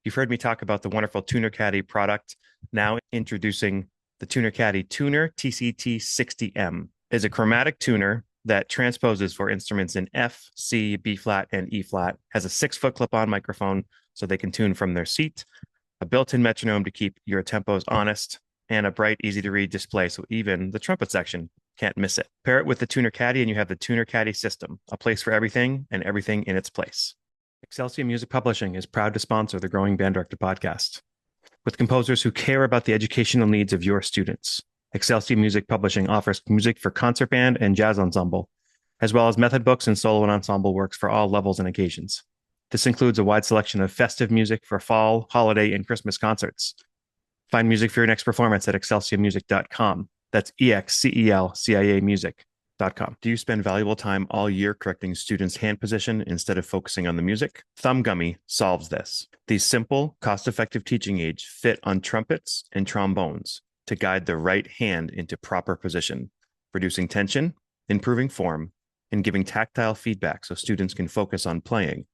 You've heard me talk about the wonderful Tuner Caddy product. Now introducing the Tuner Caddy Tuner TCT60M. Is a chromatic tuner that transposes for instruments in F, C, B flat, and E flat. Has a 6-foot clip-on microphone so they can tune from their seat, a built-in metronome to keep your tempos honest, and a bright, easy-to-read display so even the trumpet section can't miss it. Pair it with the Tuner Caddy and you have the Tuner Caddy system, a place for everything and everything in its place. Excelsior Music Publishing is proud to sponsor the Growing Band Director podcast with composers who care about the educational needs of your students. Excelsior Music Publishing offers music for concert band and jazz ensemble, as well as method books and solo and ensemble works for all levels and occasions. This includes a wide selection of festive music for fall, holiday, and Christmas concerts. Find music for your next performance at excelsiormusic.com. That's EXCELCIA music.com. Do you spend valuable time all year correcting students' hand position instead of focusing on the music? Thumb Gummy solves this. These simple, cost-effective teaching aids fit on trumpets and trombones to guide the right hand into proper position, reducing tension, improving form, and giving tactile feedback so students can focus on playing,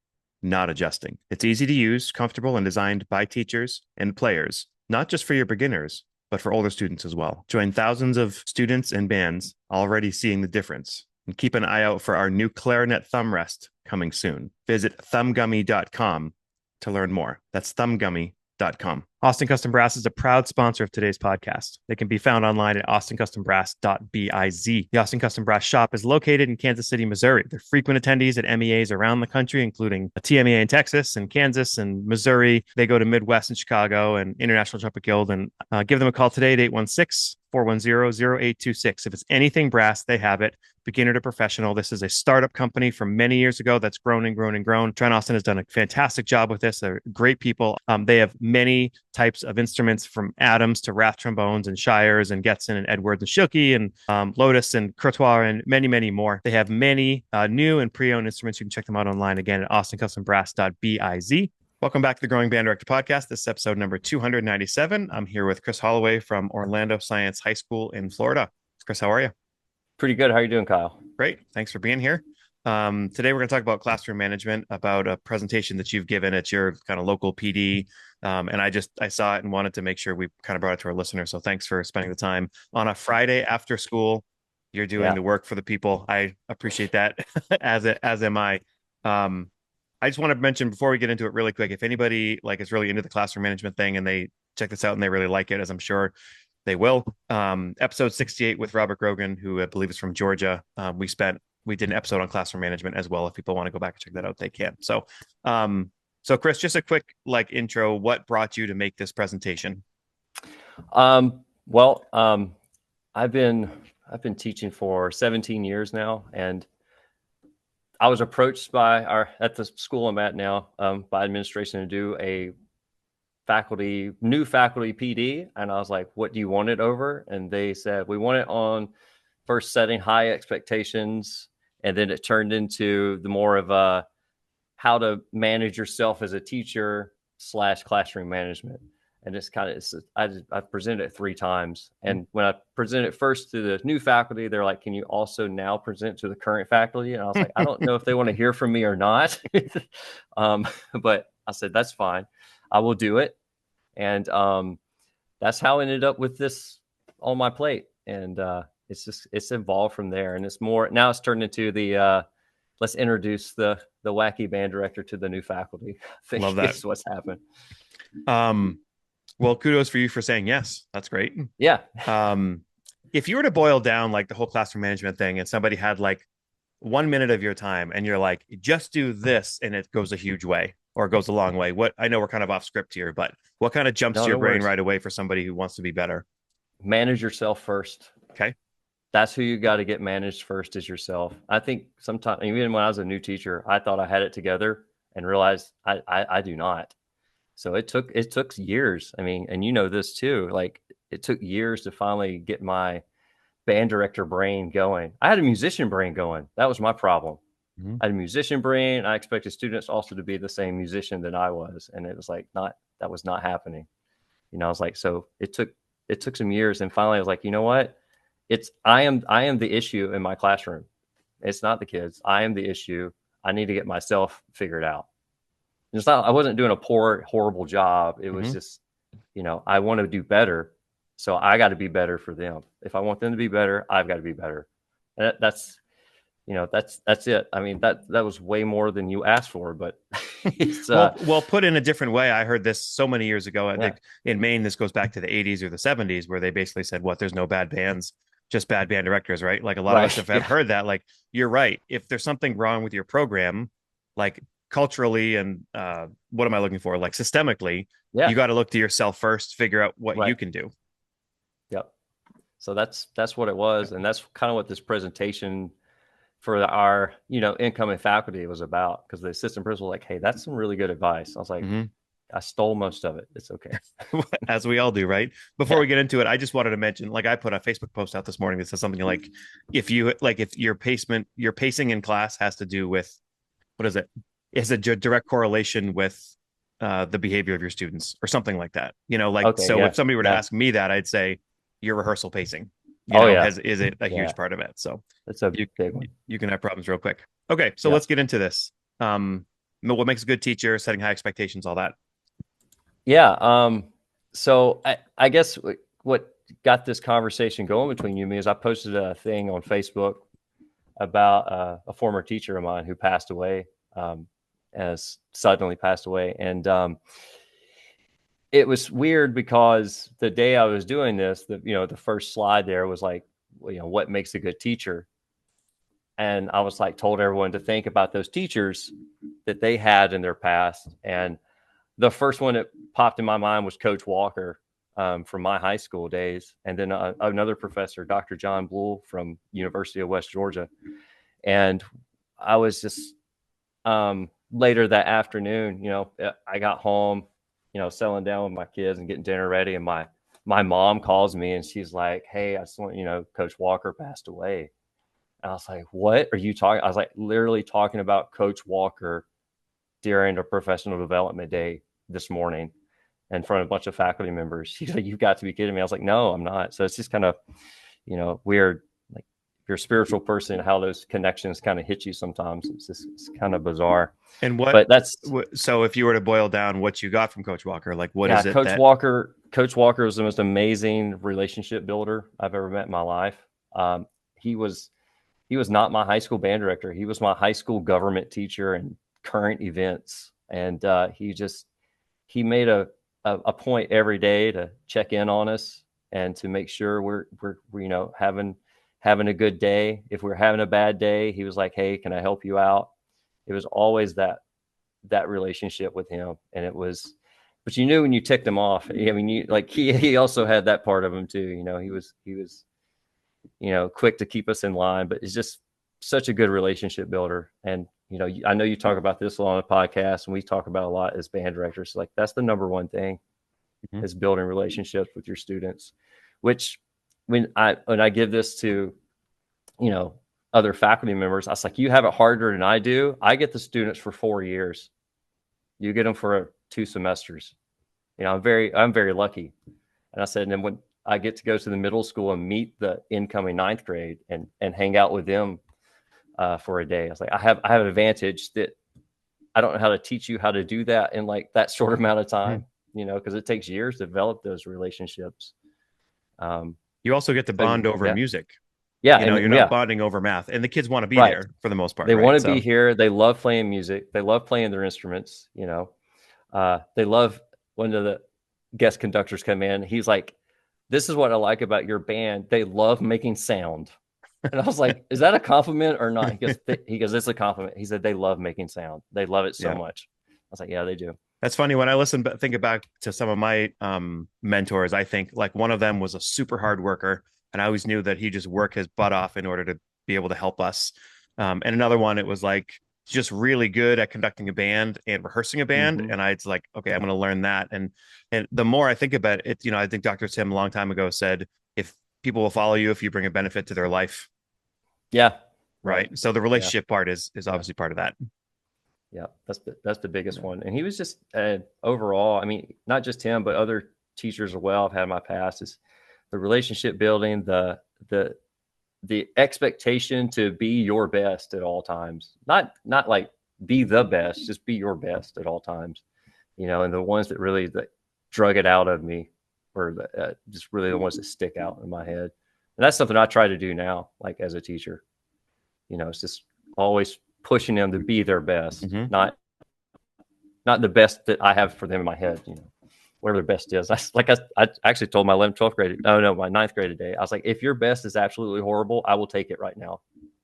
not adjusting. It's easy to use, comfortable, and designed by teachers and players, not just for your beginners, but for older students as well. Join thousands of students and bands already seeing the difference. And keep an eye out for our new clarinet thumb rest coming soon. Visit thumbgummy.com to learn more. That's thumbgummy.com. Austin Custom Brass is a proud sponsor of today's podcast. They can be found online at austincustombrass.biz. The Austin Custom Brass shop is located in Kansas City, Missouri. They're frequent attendees at MEAs around the country, including a TMEA in Texas and Kansas and Missouri. They go to Midwest and Chicago and International Trumpet Guild. And give them a call today at 816-410-0826. If it's anything brass, they have it. Beginner to professional. This is a startup company from many years ago that's grown and grown and grown. Trent Austin has done a fantastic job with this. They're great people. They have many types of instruments from Adams to Rath trombones and Shires and Getson and Edwards and Schilke and Lotus and Courtois and many, many more. They have many new and pre-owned instruments. You can check them out online again at austincustombrass.biz. Welcome back to the Growing Band Director podcast. This is episode number 297. I'm here with Chris Holloway from Orlando Science High School in Florida. Chris, how are you? Pretty good. How are you doing, Kyle? Great. Thanks for being here. Today, we're going to talk about classroom management, about a presentation that you've given at your kind of local PD. And I saw it and wanted to make sure we kind of brought it to our listeners. So thanks for spending the time on a Friday after school. You're doing the work for the people. I appreciate that as am I. I just want to mention before we get into it really quick, if anybody is really into the classroom management thing and they check this out and they really like it, as I'm sure they will. Episode 68 with Robert Grogan, who I believe is from Georgia. We did an episode on classroom management as well. If people want to go back and check that out, they can. So Chris, just a quick intro. What brought you to make this presentation? I've been teaching for 17 years now, and I was approached at the school I'm at now by administration to do a new faculty PD, and I was like, "What do you want it over?" And they said, "We want it on first setting high expectations," and then it turned into the more of a how to manage yourself as a teacher / classroom management. And it's kind of I've presented it 3 times, and when I presented it first to the new faculty, they're like, "Can you also now present to the current faculty?" And I was like, "I don't know if they want to hear from me or not," but I said, "That's fine. I will do it." And that's how I ended up with this on my plate. And it's evolved from there. And it's turned into the let's introduce the wacky band director to the new faculty. I think Love that. That's what's happened. Well, kudos for you for saying yes. That's great. Yeah. If you were to boil down the whole classroom management thing and somebody had 1 minute of your time and you're like, just do this and it goes a huge way or goes a long way. I know we're kind of off script here, but what kind of jumps to your brain right away for somebody who wants to be better? Manage yourself first. Okay. That's who you got to get managed first, is yourself. I think sometimes, even when I was a new teacher, I thought I had it together and realized I do not. So it took years. I mean, and you know this too, it took years to finally get my band director brain going. I had a musician brain going. That was my problem. Mm-hmm. I had a musician brain. I expected students also to be the same musician that I was. And it was that was not happening. I was like, so it took some years. And finally I was like, you know what? I am the issue in my classroom. It's not the kids. I am the issue. I need to get myself figured out. It's not, I wasn't doing a poor, horrible job. It was Hmm. just, I want to do better. So I got to be better for them. If I want them to be better, I've got to be better. That's, that's it. I mean, that was way more than you asked for, but it's, Well, put in a different way, I heard this so many years ago. I yeah, think in Maine, this goes back to the 80s or the 70s, where they basically said, "What? There's no bad bands, just bad band directors." Right? Like a lot of us right. have Yeah. heard that. Like you're right. If there's something wrong with your program, like culturally and what am I looking for? Like systemically, you Yeah. got to look to yourself first, figure out what you Right. can do. Yep. So that's what it was. And that's kind of what this presentation for our, incoming faculty was about. Because the assistant principal was like, hey, that's some really good advice. I was like, Hmm. I stole most of it. It's okay. As we all do, right? Before Yeah. we get into it, I just wanted to mention, like I put a Facebook post out this morning that says something like, if your pacing in class has to do with what is it? Is a direct correlation with the behavior of your students or something like that. Like Okay. so Yeah. if somebody were to Yeah. ask me that, I'd say your rehearsal pacing, Oh, yeah. has is it a Yeah. huge part of it? So That's a you big one. you can have problems real quick. Okay, so Yeah. let's get into this. What makes a good teacher, setting high expectations, all that. Yeah. So I guess what got this conversation going between you and me is I posted a thing on Facebook about a former teacher of mine who passed away, as suddenly passed away. And it was weird because the day I was doing this, the first slide there was like, what makes a good teacher? And I was like, told everyone to think about those teachers that they had in their past. And the first one that popped in my mind was Coach Walker, from my high school days. And then another professor, Dr. John Blue from University of West Georgia. And I was just, later that afternoon, I got home, settling down with my kids and getting dinner ready. And my mom calls me and she's like, hey, I just want, Coach Walker passed away. And I was like, what are you talking? I was like, literally talking about Coach Walker during a professional development day this morning in front of a bunch of faculty members. She's like, you've got to be kidding me. I was like, no, I'm not. So it's just kind of, weird. Like if you're a spiritual person, how those connections kind of hit you sometimes. It's kind of bizarre. And But that's, so if you were to boil down what you got from Coach Walker, like what yeah, is it Coach that Walker. Coach Walker was the most amazing relationship builder I've ever met in my life. He was he was not my high school band director. He was my high school government teacher and current events. And he made a point every day to check in on us and to make sure we're having a good day. If we're having a bad day, he was like, hey, can I help you out? It was always that relationship with him. And it was, but you knew when you ticked him off. I mean, he also had that part of him too. He was quick to keep us in line, but it's just such a good relationship builder. And, I know you talk about this on the podcast and we talk about a lot as band directors. Like that's the number one thing Mhm. is building relationships with your students, which when I give this to, other faculty members, I was like, you have it harder than I do. I get the students for 4 years. You get them for 2 semesters. I'm very lucky. And I said, and then when I get to go to the middle school and meet the incoming ninth grade and hang out with them for a day, I was like, I have an advantage that I don't know how to teach you how to do that in like that short amount of Mhm. time, because it takes years to develop those relationships. Um, You also get to so bond over yeah, music. yeah, You're and not yeah, bonding over math, and the kids want to be right. there for the most part, They want right? to be So, here. They love playing music. They love playing their instruments. They love one of the guest conductors come in. He's like, "This is what I like about your band. They love making sound." And I was like, "Is that a compliment or not?" He goes, "It's a compliment." He said, "They love making sound. They love it so yeah, much." I was like, "Yeah, they do." that's funny. When I think back to some of my mentors, I think like one of them was a super hard worker, and I always knew that he just worked his butt off in order to be able to help us. And another one, it was like just really good at conducting a band and rehearsing a band, Mm-hmm. and I was like, okay, I'm Yeah. going to learn that. And the more I think about it, I think Dr. Tim a long time ago said, if people will follow you if you bring a benefit to their life, Yeah. Right. right? So the Yeah. relationship part is Yeah. obviously part of that. Yeah. That's the biggest one. And he was just overall. I mean, not just him, but other teachers as well I've had in my past is the relationship building, the expectation to be your best at all times. Not like be the best, just be your best at all times, and the ones that really that drug it out of me were just really the ones that stick out in my head. And that's something I try to do now, like as a teacher. It's just always pushing them to be their best, Mm-hmm. not the best that I have for them in my head, whatever their best is. I actually told my 11th, 12th grade, no, my 9th grade today, I was like, if your best is absolutely horrible, I will take it right now.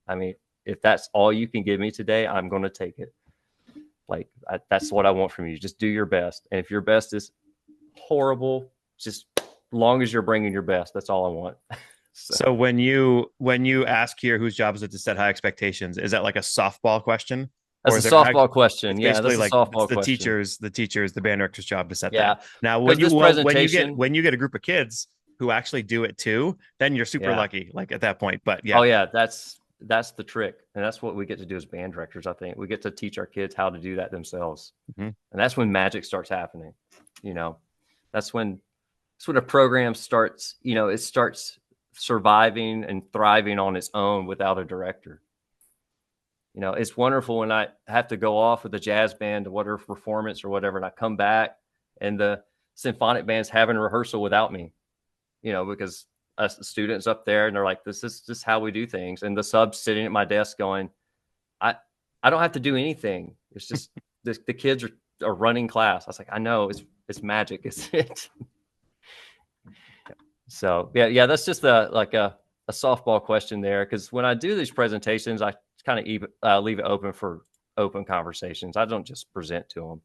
I mean, if that's all you can give me today, I'm going to take it. Like, that's what I want from you. Just do your best. And if your best is horrible, just long as you're bringing your best, that's all I want. So when you ask here whose job is it to set high expectations, is that like a softball question? That's Or a is there softball question. it's Yeah, basically that's a like it's softball the question. teachers, the band director's job to set Yeah, that. Now because this presentation, when you get a group of kids who actually do it too, then you're super yeah. lucky, like at that point. But Oh yeah. yeah, that's the trick, and that's what we get to do as band directors. I think we get to teach our kids how to do that themselves, Mhm. and that's when magic starts happening. You know, that's when a program starts. It starts surviving and thriving on its own without a director. It's wonderful when I have to go off with a jazz band to whatever performance or whatever, and I come back and the symphonic band's having a rehearsal without me. Because us the students up there and they're like, this is just how we do things. And the sub's sitting at my desk going, I I don't have to do anything. It's just the kids are running class. I was like, I know it's magic, isn't it? So yeah, that's just a softball question there. Because when I do these presentations, I kind of leave it open for open conversations. I don't just present to them.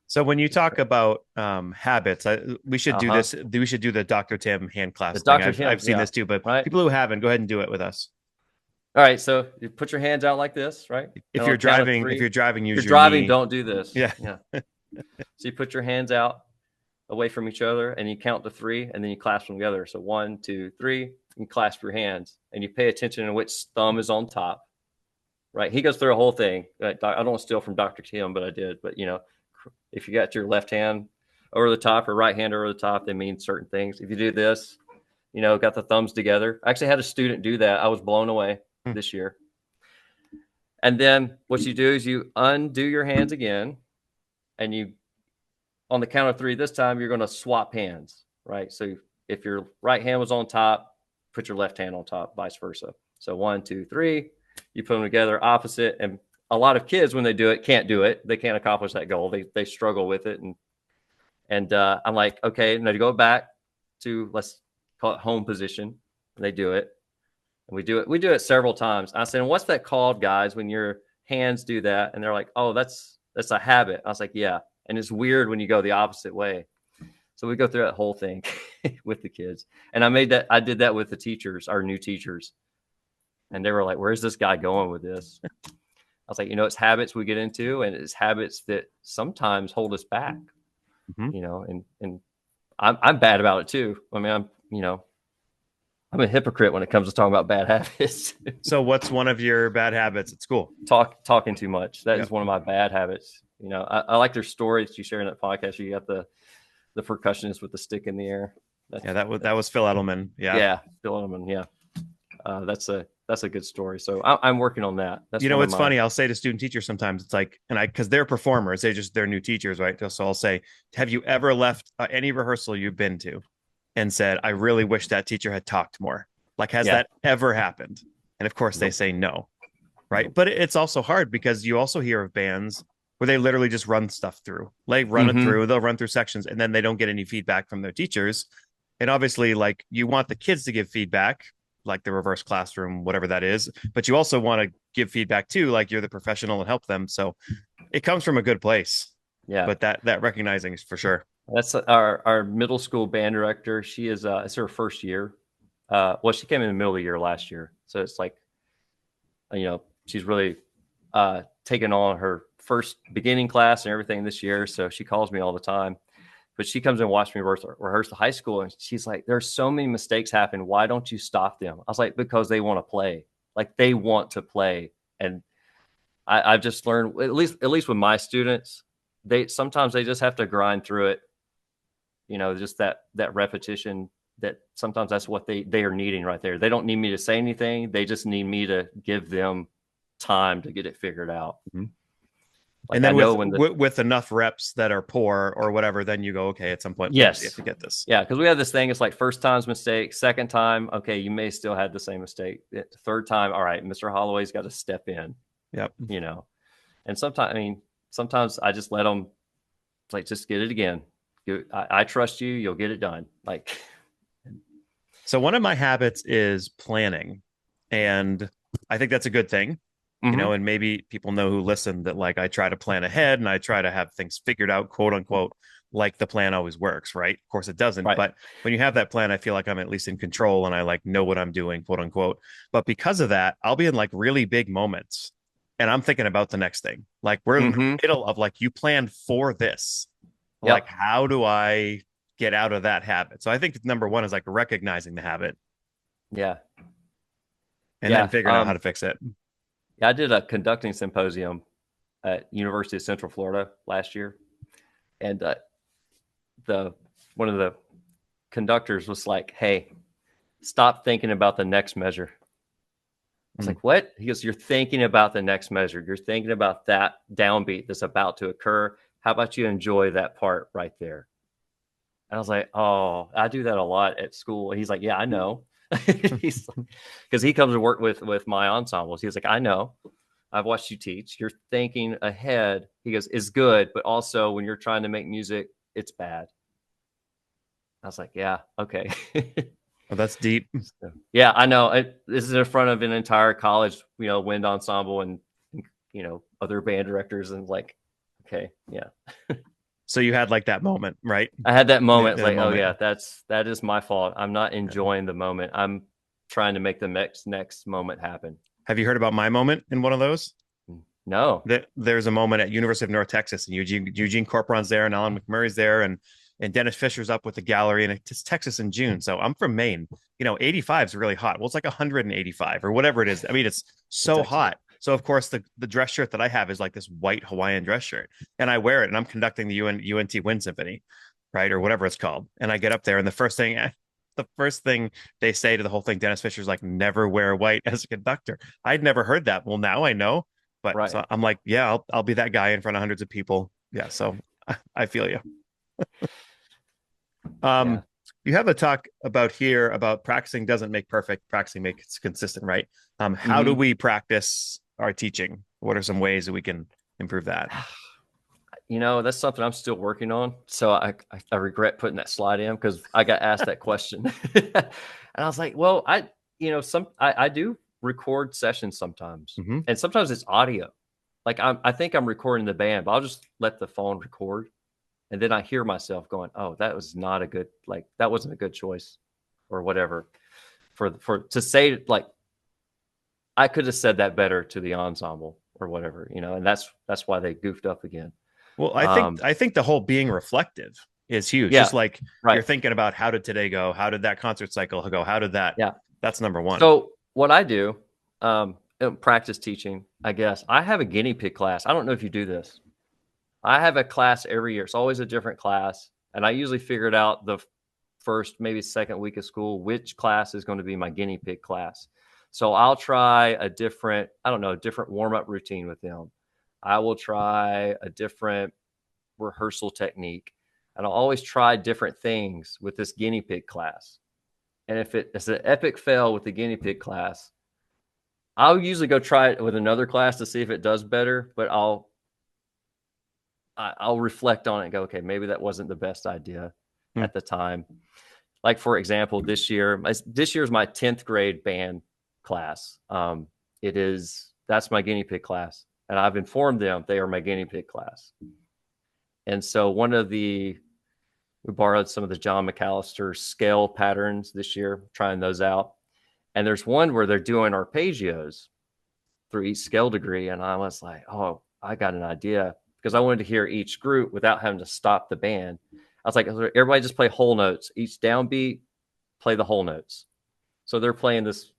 So when you talk about habits, we should do Uh-huh. this. We should do the Dr. Tim hand The class thing. Dr. I've Tim, seen yeah. this too, but Right. people who haven't, go ahead and do it with us. All right. So you put your hands out like this, right? And If on you're the count of driving, three, if use you're your driving, knee. don't do this. Yeah. Yeah. So you put your hands out away from each other and you count to three and then you clasp them together. So 1, 2, 3, you clasp your hands and you pay attention to which thumb is on top. Right. He goes through a whole thing. I don't want to steal from Dr. Tim, but I did. But if you got your left hand over the top or right hand over the top, they mean certain things. If you do this, got the thumbs together. I actually had a student do that. I was blown away this year. And then what you do is you undo your hands again, and you, on the count of three, this time you're going to swap hands, right? So if your right hand was on top, put your left hand on top, vice versa. So 1, 2, 3, you put them together opposite. And a lot of kids, when they do it, can't do it. They can't accomplish that goal. They struggle with it. And I'm like, okay, now to go back to, let's call it home position. And they do it. And we do it several times. I said, and what's that called, guys, when your hands do that? And they're like, oh, that's a habit. I was like, yeah. And it's weird when you go the opposite way. So we go through that whole thing with the kids. And I did that with the teachers, our new teachers. And they were like, where's this guy going with this? I was like, it's habits we get into, and it's habits that sometimes hold us back, and I'm bad about it too. I mean, I'm a hypocrite when it comes to talking about bad habits. So what's one of your bad habits at school? Talking too much. That is one of my bad habits. I like their story that you share in that podcast. You got the percussionist with the stick in the air. That was Phil Edelman. Yeah, Phil Edelman. Yeah, that's a good story. So I'm working on that. That's it's funny. I'll say to student teachers sometimes, it's like, because they're performers, they're new teachers, right? So I'll say, have you ever left any rehearsal you've been to and said, I really wish that teacher had talked more? Like, has that ever happened? And of course they say no, right? But it's also hard because you also hear of bands where they literally just run stuff through, like it through, they'll run through sections and then they don't get any feedback from their teachers. And obviously, like, you want the kids to give feedback, like the reverse classroom, whatever that is, but you also want to give feedback too, like you're the professional and help them. So it comes from a good place. Yeah. But that recognizing is for sure. That's our middle school band director. She is it's her first year. Well, she came in the middle of the year last year. So it's like, she's really taken on her first beginning class and everything this year. So she calls me all the time. But she comes and watches me rehearse the high school, and she's like, "There's so many mistakes happen. Why don't you stop them?" I was like, "Because they want to play. Like, they want to play." And I've just learned, at least with my students, sometimes they just have to grind through it. Just that repetition. That sometimes that's what they are needing right there. They don't need me to say anything. They just need me to give them time to get it figured out. Mhm. Like And I then know when the with enough reps that are poor or whatever, then you go, okay, at some point we actually have yes, to get this. yeah, because we have this thing. It's like first time's mistake, second time, okay, you may still had the same mistake. Third time, all right, Mr. Holloway's got to step in, Yep. you know. And sometimes, I mean, sometimes I just let them like just get it again. I trust you. You'll get it done. Like, So one of my habits is planning, and I think that's a good thing, mm-hmm. and maybe people know who listen that like I try to plan ahead and I try to have things figured out, quote unquote, like the plan always works, right? Of course it doesn't, Right. but when you have that plan, I feel like I'm at least in control and I like know what I'm doing, quote unquote. But because of that, I'll be in like really big moments and I'm thinking about the next thing. Like we're in the Mm-hmm. middle of like you planned for this. Like Yep. how do I get out of that habit? So I think number one is like recognizing the habit Yeah. and then Yeah. figuring out how to fix it. Yeah. I did a conducting symposium at University of Central Florida last year, and the one of the conductors was like, "Hey, stop thinking about the next measure." I was Mm. like, "What?" He goes, "You're thinking about the next measure. You're thinking about that downbeat that's about to occur. How about you enjoy that part right there?" And I was like, "Oh, I do that a lot at school." He's like, "Yeah, I know." He's because he comes to work with my ensembles. He's like, "I know. I've watched you teach. You're thinking ahead." He goes, "Is good, but also when you're trying to make music, it's bad." I was like, "Yeah, okay." Oh, that's deep. So, yeah, I know. This is in front of an entire college, wind ensemble and other band directors, and like, okay, yeah. So you had like that moment, right? I had that moment. It's The like, oh moment. yeah, that is my fault. I'm not enjoying the moment. I'm trying to make the next moment happen. Have you heard about my moment in one of those? No. There's a moment at University of North Texas, and Eugene Corporon's there, and Alan McMurray's there, and Dennis Fisher's up with the gallery, and it's Texas in June. So I'm from Maine. 85 is really hot. Well, it's like 185 or whatever it is. I mean, it's In so Texas. hot. So of course the dress shirt that I have is like this white Hawaiian dress shirt, and I wear it, and I'm conducting the UNT Wind Symphony, right, or whatever it's called. And I get up there, and the first thing they say to the whole thing, Dennis Fisher's like, never wear white as a conductor. I'd never heard that. Well, now I know. But Right. so I'm like, yeah, I'll be that guy in front of hundreds of people. Yeah, so I feel you. Yeah. Um, you have a talk about here about practicing doesn't make perfect, practicing makes consistent, right? How do Mm-hmm. we practice our teaching? What are some ways that we can improve that? That's something I'm still working on. So I regret putting that slide in because I got asked that question, and I was like, well, I do record sessions sometimes, Mm-hmm. and sometimes it's audio. Like I think I'm recording the band, but I'll just let the phone record, and then I hear myself going, "Oh, that was not a good that wasn't a good choice," or whatever. For to say like I could have said that better to the ensemble or whatever, and that's why they goofed up again. Well, I think Um, I think the whole being reflective is huge. Just yeah, like you're right, thinking about how did today go? How did that concert cycle go? How did that? yeah. That's number one. So what I do, practice teaching, I guess I have a guinea pig class. I don't know if you do this. I have a class every year. It's always a different class, and I usually figure it out the first, maybe second week of school, which class is going to be my guinea pig class. So I'll try different warm up routine with them. I will try a different rehearsal technique, and I'll always try different things with this guinea pig class. And if it's an epic fail with the guinea pig class, I'll usually go try it with another class to see if it does better. But I'll reflect on it and go, okay, maybe that wasn't the best idea Hmm. at the time. Like for example, this year is my 10th grade band class. That's my guinea pig class, and I've informed them they are my guinea pig class. And so we borrowed some of the John McAllister scale patterns this year, trying those out. And there's one where they're doing arpeggios through each scale degree. And I was like, oh, I got an idea because I wanted to hear each group without having to stop the band. I was like, everybody just play whole notes. Each downbeat, play the whole notes. So they're playing this,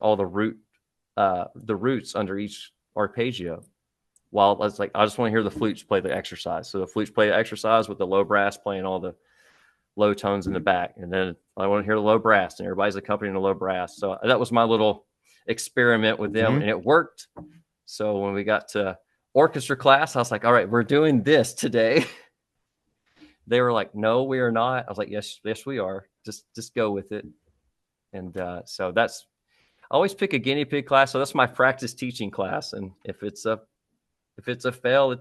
all the roots under each arpeggio. While I was like, I just want to hear the flutes play the exercise. So the flutes play the exercise with the low brass playing all the low tones in the back. And then I want to hear the low brass, and everybody's accompanying the low brass. So that was my little experiment with them, Mm-hmm. and it worked. So when we got to orchestra class, I was like, all right, we're doing this today. They were like, no, we are not. I was like, yes, we are. Just go with it. And so that's, I always pick a guinea pig class. So that's my practice teaching class. And if it's a fail,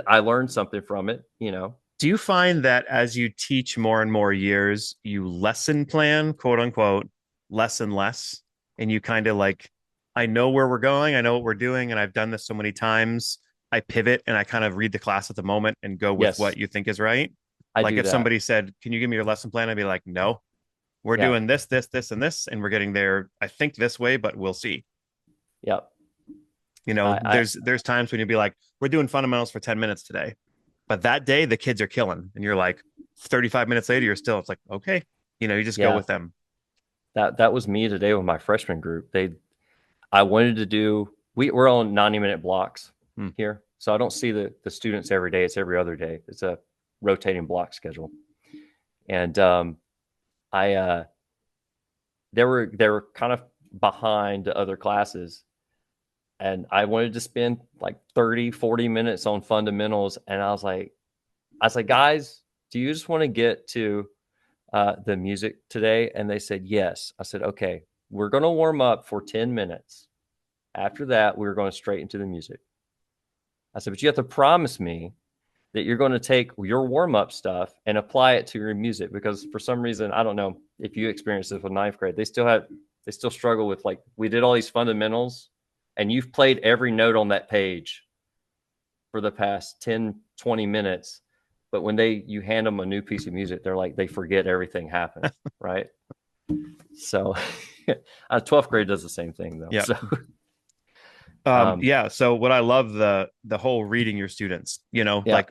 I learned something from it, you know. Do you find that as you teach more and more years, you lesson plan, quote unquote, less and less? And you kind of like, I know where we're going, I know what we're doing, and I've done this so many times. I pivot and I kind of read the class at the moment and go with Yes, what you think is right. I Like do if that. somebody said, "Can you give me your lesson plan?" I'd be like, "No, we're Yeah. doing this, and this, and we're getting there, I think this way, but we'll see." Yep. You know, I there's times when you'd be like, "We're doing fundamentals for 10 minutes today." But that day, the kids are killing, and you're like, 35 minutes later, you're still, it's like, okay, you just go yeah, with them. that was me today with my freshman group. I wanted to do, we're on 90-minute blocks Hmm. here. So I don't see the students every day. It's every other day. It's a rotating block schedule. And I they were kind of behind the other classes, and I wanted to spend like 30-40 minutes on fundamentals. And I was like, guys, do you just want to get to the music today? And they said yes. I said, okay, we're going to warm up for 10 minutes. After that, we were going straight into the music. I said, but you have to promise me that you're going to take your warm up stuff and apply it to your music, because for some reason, I don't know if you experienced this with ninth grade, they still struggle with, like, we did all these fundamentals and you've played every note on that page for the past 10-20 minutes. But when you hand them a new piece of music, they're like, they forget everything happened. Right. So 12th grade does the same thing though. Yeah. So, um, Yeah. So what I love the whole reading your students, yeah. like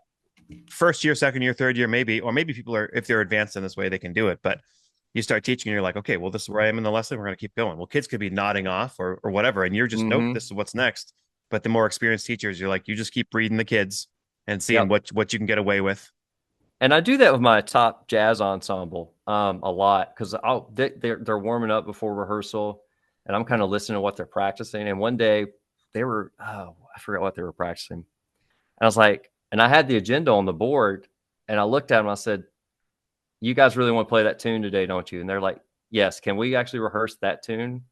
first year, second year, third year, maybe, or maybe people are, if they're advanced in this way, they can do it. But you start teaching and you're like, okay, well, this is where I am in the lesson. We're going to keep going. Well, kids could be nodding off or whatever. And you're just, nope, Mm-hmm. this is what's next. But the more experienced teachers, you're like, you just keep reading the kids and seeing Yep. what you can get away with. And I do that with my top jazz ensemble a lot, because they're warming up before rehearsal, and I'm kind of listening to what they're practicing. And one day I forgot what they were practicing. And I was like, and I had the agenda on the board, and I looked at them. I said, "You guys really want to play that tune today, don't you?" And they're like, "Yes." Can we actually rehearse that tune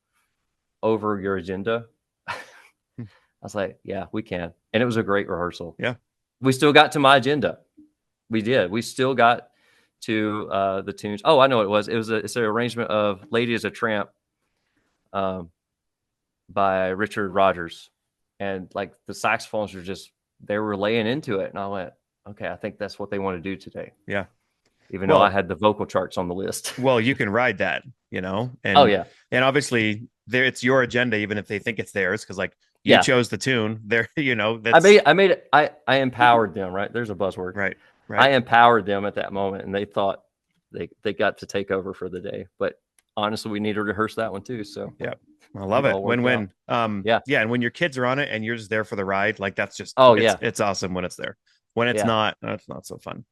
over your agenda? I was like, "Yeah, we can." And it was a great rehearsal. Yeah. We still got to my agenda. We did. We still got to the tunes. Oh, I know what it was. It's an arrangement of "Lady Is a Tramp" um, by Richard Rodgers, and like the saxophones they were laying into it, and I went, okay, I think that's what they want to do today, Yeah. even though I Well, had the vocal charts on the list. well, you can ride that, Oh and yeah, obviously there it's your agenda, even if they think it's theirs, because like you yeah. chose the tune. There, that's I made it. I empowered them. Right, there's a buzzword. right, right. I empowered them at that moment, and they thought they got to take over for the day. But honestly, we need to rehearse that one too. So Yeah. I love it it. all worked out. Win-win. Yeah. Yeah, and when your kids are on it and you're just there for the ride, like that's just Oh it's yeah. it's awesome when it's there. When it's Yeah. not, it's not so fun.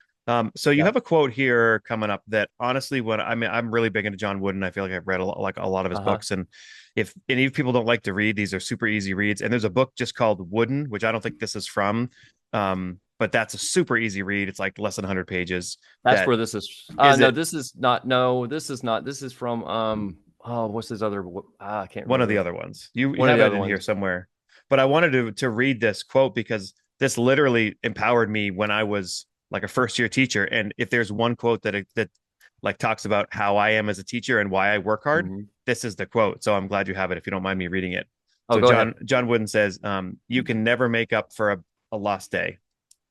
So you Yeah. have a quote here coming up that honestly, when I mean, I'm really big into John Wooden. I feel like I've read a lot of his Uh-huh. books, and if any of people don't like to read, these are super easy reads. And there's a book just called Wooden, which I don't think this is from, but that's a super easy read. It's like less than 100 pages. That's That where this is. is No, it. this is not. No, this is not. This is from. Oh, what's his other? I can't One of the remember. other ones. You One of have the it other in here ones. somewhere. But I wanted to read this quote because this literally empowered me when I was like a first year teacher. And if there's one quote that like talks about how I am as a teacher and why I work hard, Mhm. this is the quote. So I'm glad you have it if you don't mind me reading it. Oh, So go ahead. John Wooden says, you can never make up for a lost day.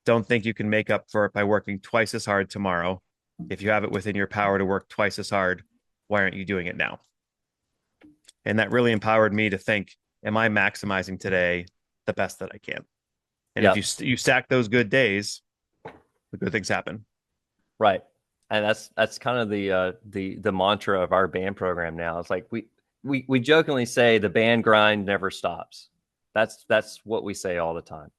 Don't think you can make up for it by working twice as hard tomorrow. If you have it within your power to work twice as hard, why aren't you doing it now? And that really empowered me to think, am I maximizing today the best that I can? And if Yep. you stack those good days, the good things happen. Right. And that's kind of the mantra of our band program now. It's like we jokingly say the band grind never stops. That's what we say all the time.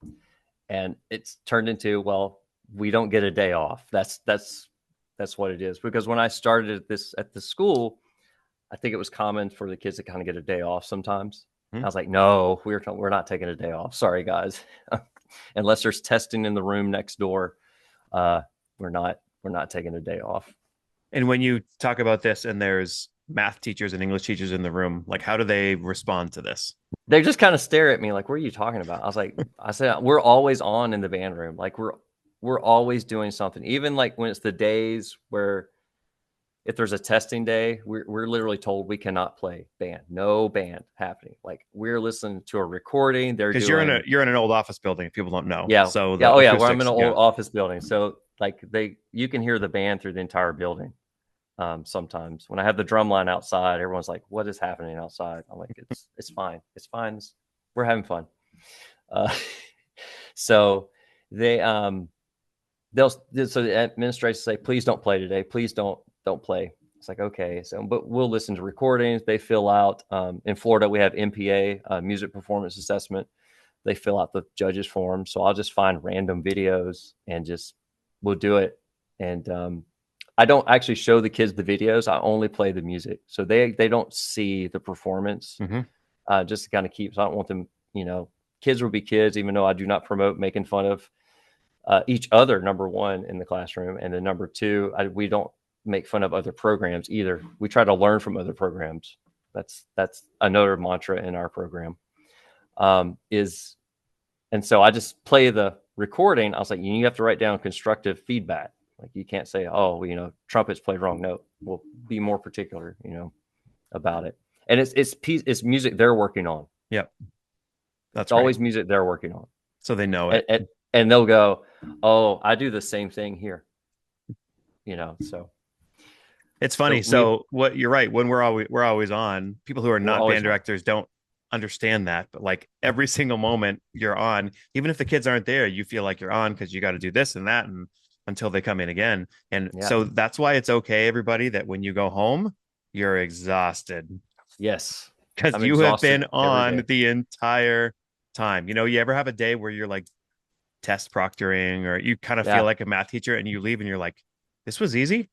And it's turned into, well, we don't get a day off. That's what it is. Because when I started at the school, I think it was common for the kids to kind of get a day off sometimes. Hmm. I was like, no, we're not taking a day off. Sorry, guys. Unless there's testing in the room next door, uh, we're not taking a day off. And when you talk about this and there's math teachers and English teachers in the room, like how do they respond to this? They just kind of stare at me like, what are you talking about? I said, we're always on in the band room. Like we're always doing something. Even like when it's the days where if there's a testing day, we're literally told we cannot play band, no band happening. Like we're listening to a recording. They're Because doing, you're in an old office building, if people don't know. yeah, So yeah, the oh yeah. Where I'm in acoustics, an yeah. old office building, so like you can hear the band through the entire building. Sometimes when I have the drum line outside, everyone's like, "What is happening outside?" I'm like, "It's fine, it's fine. We're having fun." Uh, so they they'll so the administrators say, "Please don't play today. Please don't play." It's like, okay, so but we'll listen to recordings. They fill out. In Florida, we have MPA, music performance assessment. They fill out the judges form. So I'll just find random videos and just we'll do it. And I don't actually show the kids the videos. I only play the music, so they don't see the performance. Mm-hmm. Just to kind of keep. So I don't want them. Kids will be kids, even though I do not promote making fun of each other. Number one in the classroom, and then number two, we don't make fun of other programs either. We try to learn from other programs. That's another mantra in our program. Is And so I just play the recording. I was like, you have to write down constructive feedback. Like you can't say, oh, well, trumpets played wrong note. We'll be more particular, about it. And it's music they're working on. Yep. It's That's right. always music they're working on. So they know it. And they'll go, oh, I do the same thing here. So It's funny. So what you're right. When we're always on, people who are not band directors don't understand that. But like every single moment you're on, even if the kids aren't there, you feel like you're on because you got to do this and that and until they come in again. And so that's why it's okay, everybody, that when you go home, you're exhausted. Yes. Because you have been on the entire time. You ever have a day where you're like test proctoring or you kind of feel like a math teacher and you leave and you're like, this was easy.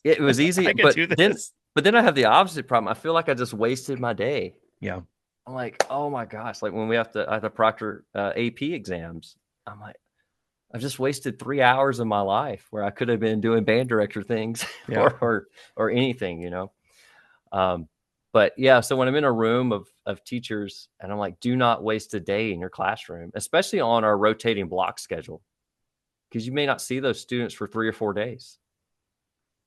It was easy, I could do this. But then I have the opposite problem. I feel like I just wasted my day. Yeah. I'm like, oh my gosh. Like when I have to proctor AP exams, I'm like, I've just wasted 3 hours of my life where I could have been doing band director things or anything, But yeah, so when I'm in a room of teachers and I'm like, do not waste a day in your classroom, especially on our rotating block schedule, because you may not see those students for 3 or 4 days.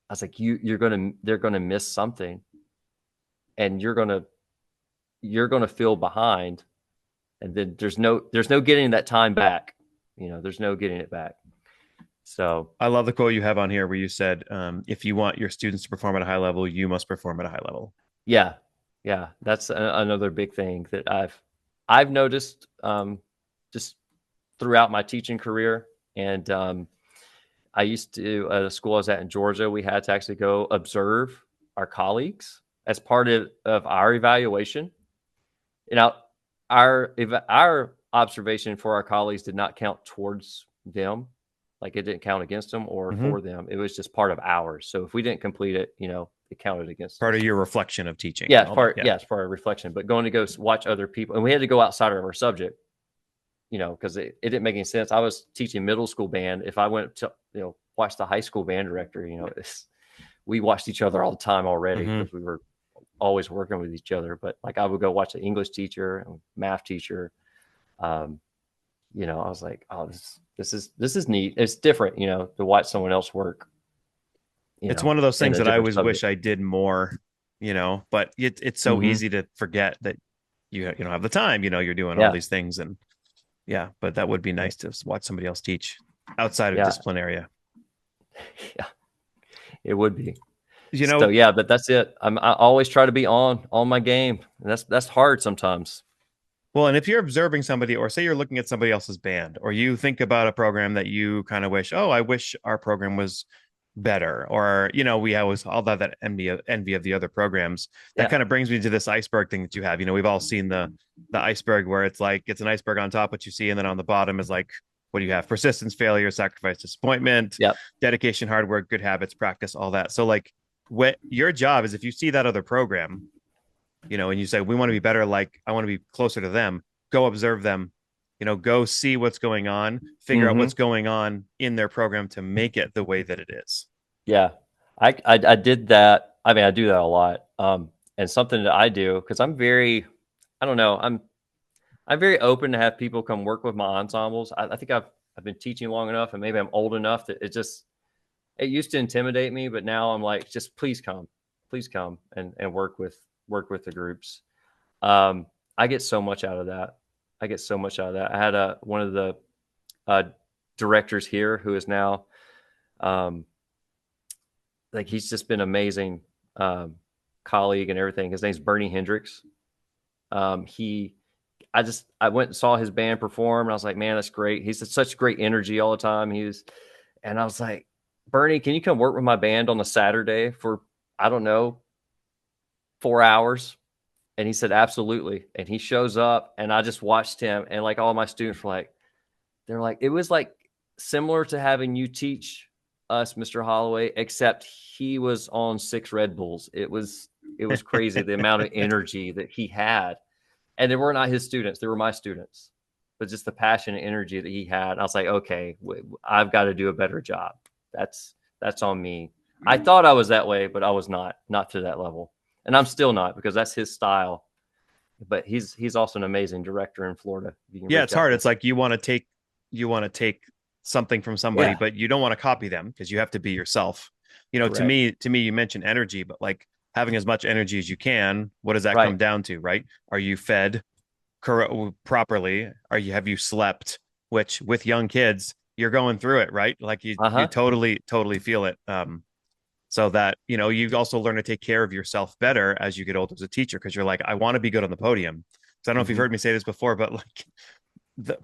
I was like, they're gonna miss something, and you're gonna feel behind, and then there's no getting that time back. There's no getting it back. So I love the quote you have on here where you said, if you want your students to perform at a high level, you must perform at a high level. Yeah. That's another big thing that I've noticed just throughout my teaching career. And I used to, at a school I was at in Georgia, we had to actually go observe our colleagues as part of our evaluation. Our observation for our colleagues did not count towards them. Like it didn't count against them or for them. It was just part of ours. So if we didn't complete it, it counted against part us. of your reflection of teaching. Yeah, it's part of reflection. But going to go watch other people, and we had to go outside of our subject, because it didn't make any sense. I was teaching middle school band. If I went to watch the high school band director, we watched each other all the time already because we were always working with each other. But like I would go watch the English teacher and math teacher. I was like, oh, this is neat. It's different, to watch someone else work. It's one of those things that I always wish I did more, but it's so easy to forget that you don't have the time, you're doing all these things. And but that would be nice to watch somebody else teach outside of discipline area. Yeah, it would be. So but that's it. I always try to be on my game. And that's hard sometimes. Well, and if you're observing somebody, or say you're looking at somebody else's band, or you think about a program that you kind of wish, I wish our program was better, or we always all that envy of the other programs. That kind of brings me to this iceberg thing that you have. We've all seen the iceberg where it's like it's an iceberg on top, what you see, and then on the bottom is like, what do you have? Persistence, failure, sacrifice, disappointment, dedication, hard work, good habits, practice, all that. So like, what your job is, if you see that other program, and you say, we want to be better, like I want to be closer to them, go observe them, go see what's going on, figure out Hmm. what's going on in their program to make it the way that it is. Yeah, I did that. I mean, I do that a lot. And something that I do because I'm very, I don't know, I'm very open to have people come work with my ensembles. I think I've been teaching long enough, and maybe I'm old enough that it used to intimidate me, but now I'm like, just please come and work with the groups. Um, I get so much out of that. I get so much out of that. I had one of the uh, directors here who is now um, like he's just been amazing um, colleague and everything. His name's Bernie Hendricks. He I went and saw his band perform and I was like, man, that's great. He's such great energy all the time. And I was like, Bernie, can you come work with my band on a Saturday for, I don't know, 4 hours? And he said, absolutely. And he shows up and I just watched him. And like all my students were like, they're like, it was like similar to having you teach us, Mr. Holloway, except he was on 6 Red Bulls. It was crazy the amount of energy that he had. And they were not his students, they were my students. But just the passion and energy that he had. I was like, okay, I've got to do a better job. That's on me. I thought I was that way, but I was not to that level. And I'm still not because that's his style. But he's also an amazing director in Florida. You can Yeah, reach it's out hard. to him. It's like you want to take something from somebody, Yeah, but you don't want to copy them because you have to be yourself. To correct. me, you mentioned energy, but like having as much energy as you can, what does that come Right. down to, right? Are you fed properly? Have you slept? Which with young kids, you're going through it, right? Like you Uh-huh. totally feel it. So that you also learn to take care of yourself better as you get older as a teacher because you're like, I want to be good on the podium. So I don't know if you've Hmm. heard me say this before, but like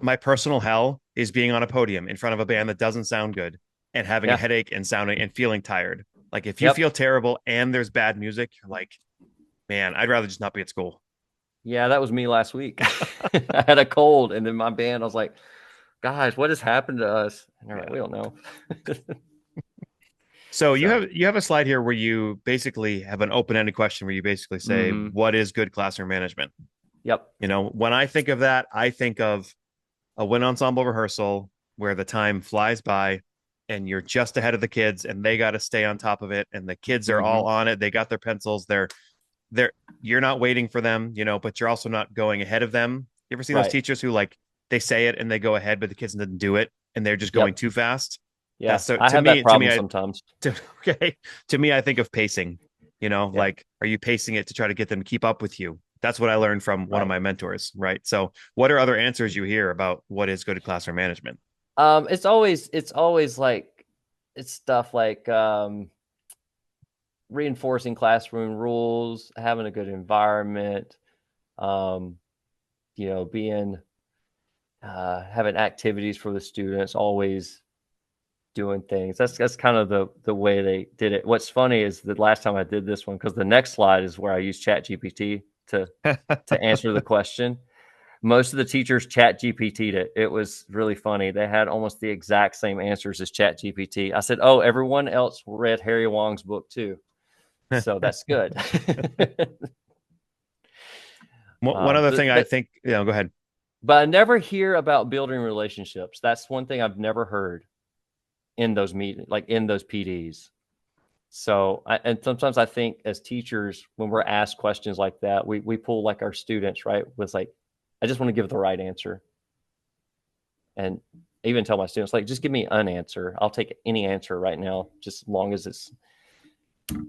my personal hell is being on a podium in front of a band that doesn't sound good and having a Yeah. headache and sounding and feeling tired. Like if you Yep. feel terrible and there's bad music, you're like, man, I'd rather just not be at school. Yeah, that was me last week. I had a cold, and then my band, I was like, guys, what has happened to us? And they're like, Yeah. we don't know. So you So, have a slide here where you basically have an open-ended question where you basically say, hmm, what is good classroom management? yep. When I think of that, I think of a wind ensemble rehearsal where the time flies by and you're just ahead of the kids and they got to stay on top of it and the kids are Hmm. all on it. They got their pencils. They're you're not waiting for them, but you're also not going ahead of them. You ever seen those Right. teachers who like they say it and they go ahead, but the kids didn't do it and they're just going Yep. too fast? Yeah. That's so I to have that me, to problem me, sometimes. okay. To me, I think of pacing, Yeah. like are you pacing it to try to get them to keep up with you? That's what I learned from one of Right. my mentors, right? So what are other answers you hear about what is good classroom management? It's always like it's stuff like reinforcing classroom rules, having a good environment, um, being having activities for the students, always doing things. That's kind of the way they did it. What's funny is the last time I did this one, because the next slide is where I use Chat GPT to answer the question. Most of the teachers Chat GPT'd it. It was really funny. They had almost the exact same answers as Chat GPT. I said, "Oh, everyone else read Harry Wong's book too, so that's good." One other thing I but think, go ahead. but I never hear about building relationships. That's one thing I've never heard in those meetings, like in those PDs. So, and sometimes I think as teachers, when we're asked questions like that, we pull like our students, right? With like, I just want to give the right answer. And even tell my students, like, just give me an answer. I'll take any answer right now, just as long as it's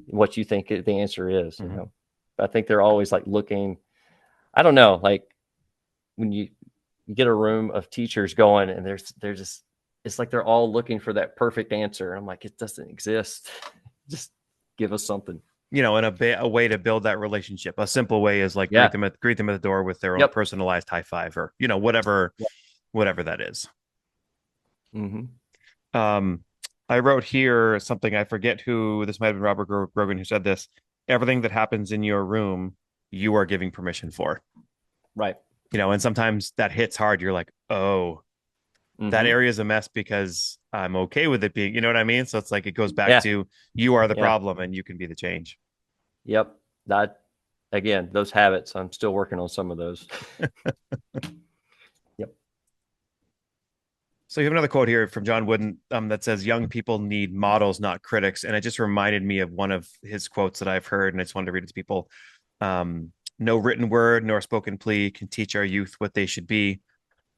what you think the answer is. Mhm. But I think they're always like looking, I don't know, like when you get a room of teachers going and they're just, it's like they're all looking for that perfect answer. I'm like, it doesn't exist. Just give us something. And a way to build that relationship. A simple way is like Yeah. greet them at the door with their own Yep. personalized high five or Yep. whatever that is. Mm-hmm. Um, I wrote here something, I forget who, this might have been Robert Grogan who said this. Everything that happens in your room, you are giving permission for. Right. And sometimes that hits hard. You're like, oh, that Mm-hmm. area is a mess because I'm okay with it being, you know what I mean? So it's like it goes back Yeah. to you are the Yeah. problem and you can be the change. Yep. That again, those habits. I'm still working on some of those. Yep. So you have another quote here from John Wooden that says, "Young people need models, not critics." And it just reminded me of one of his quotes that I've heard, and I just wanted to read it to people. No written word nor spoken plea can teach our youth what they should be,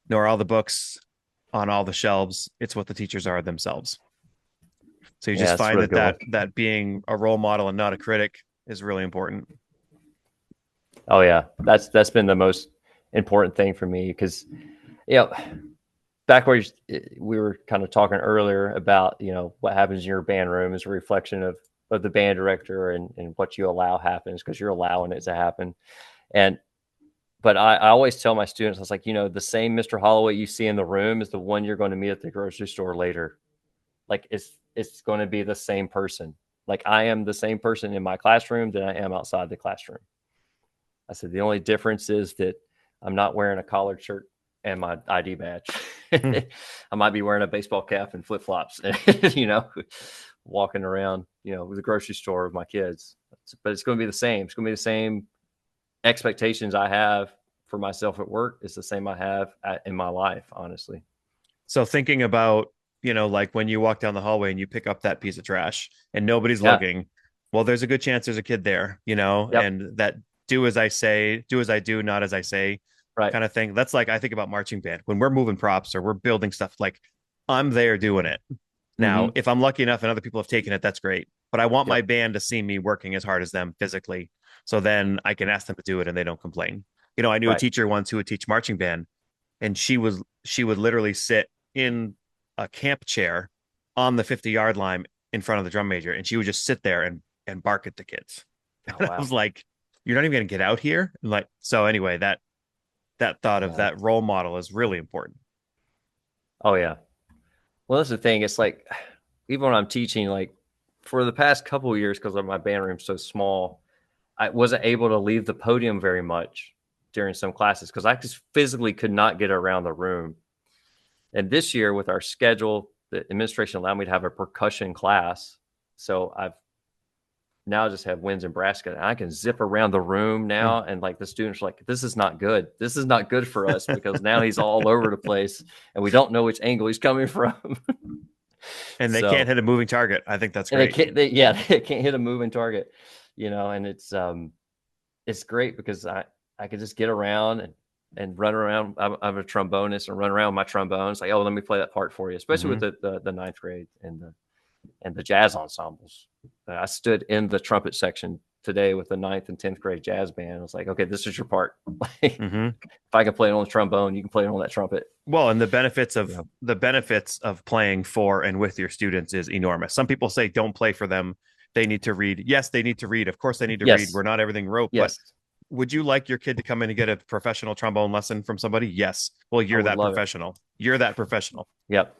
nor all the books on all the shelves. It's what the teachers are themselves. So you Yeah, just it's a find really that good one. that being a role model and not a critic is really important. Oh yeah, that's been the most important thing for me because you know back where we were kind of talking earlier about what happens in your band room is a reflection of the band director and what you allow happens because you're allowing it to happen. And but I always tell my students, I was like, the same Mr. Holloway you see in the room is the one you're going to meet at the grocery store later. Like it's going to be the same person. Like I am the same person in my classroom that I am outside the classroom. I said the only difference is that I'm not wearing a collared shirt and my ID badge. Hmm. I might be wearing a baseball cap and flip flops, walking around, with the grocery store with my kids. But it's going to be the same. It's going to be the same expectations I have for myself at work. It's the same I have in my life, honestly. So thinking about, like when you walk down the hallway and you pick up that piece of trash and nobody's Yeah. looking, well, there's a good chance there's a kid there, Yep. and that do as I say, do as I do, not as I say Right. kind of thing. That's like I think about marching band when we're moving props or we're building stuff, like I'm there doing it. Now, Mm-hmm. if I'm lucky enough and other people have taken it, that's great. But I want my Yep. band to see me working as hard as them physically. So then I can ask them to do it and they don't complain. I knew a Right. teacher once who would teach marching band, and she would literally sit in a camp chair on the 50-yard line in front of the drum major, and she would just sit there and bark at the kids. Oh And I was wow. like, "You're not even going to get out here." And like, so anyway, that thought of Yeah. that role model is really important. Oh yeah. Well, that's the thing. It's like even when I'm teaching, like for the past couple of years, because my band room's so small, I wasn't able to leave the podium very much during some classes because I just physically could not get around the room. And this year, with our schedule, the administration allowed me to have a percussion class. So I've now just have winds and brass, and I can zip around the room Mm. now. And like the students are like, this is not good. This is not good for us because now he's all over the place and we don't know which angle he's coming from. And they can't So, hit a moving target. I think that's and they great. can't, yeah, they can't hit a moving target, and it's great because I could just get around and run around. I'm a trombonist and run around with my trombone. It's like, oh, let me play that part for you, especially with Mm-hmm. the ninth grade and the jazz ensembles. I stood in the trumpet section today with the ninth and 10th grade jazz band. I was like, okay, this is your part. If Mm-hmm. I can play it on the trombone, you can play it on that trumpet. Well, and Yeah. the benefits of playing for and with your students is enormous. Some people say don't play for them. They need to read. Yes, they need to read. Of course, they need to read. Yes. We're not everything rote, but Yes. would you like your kid to come in and get a professional trombone lesson from somebody? Yes. Well, I you're would that love it. professional. You're that professional, Yep.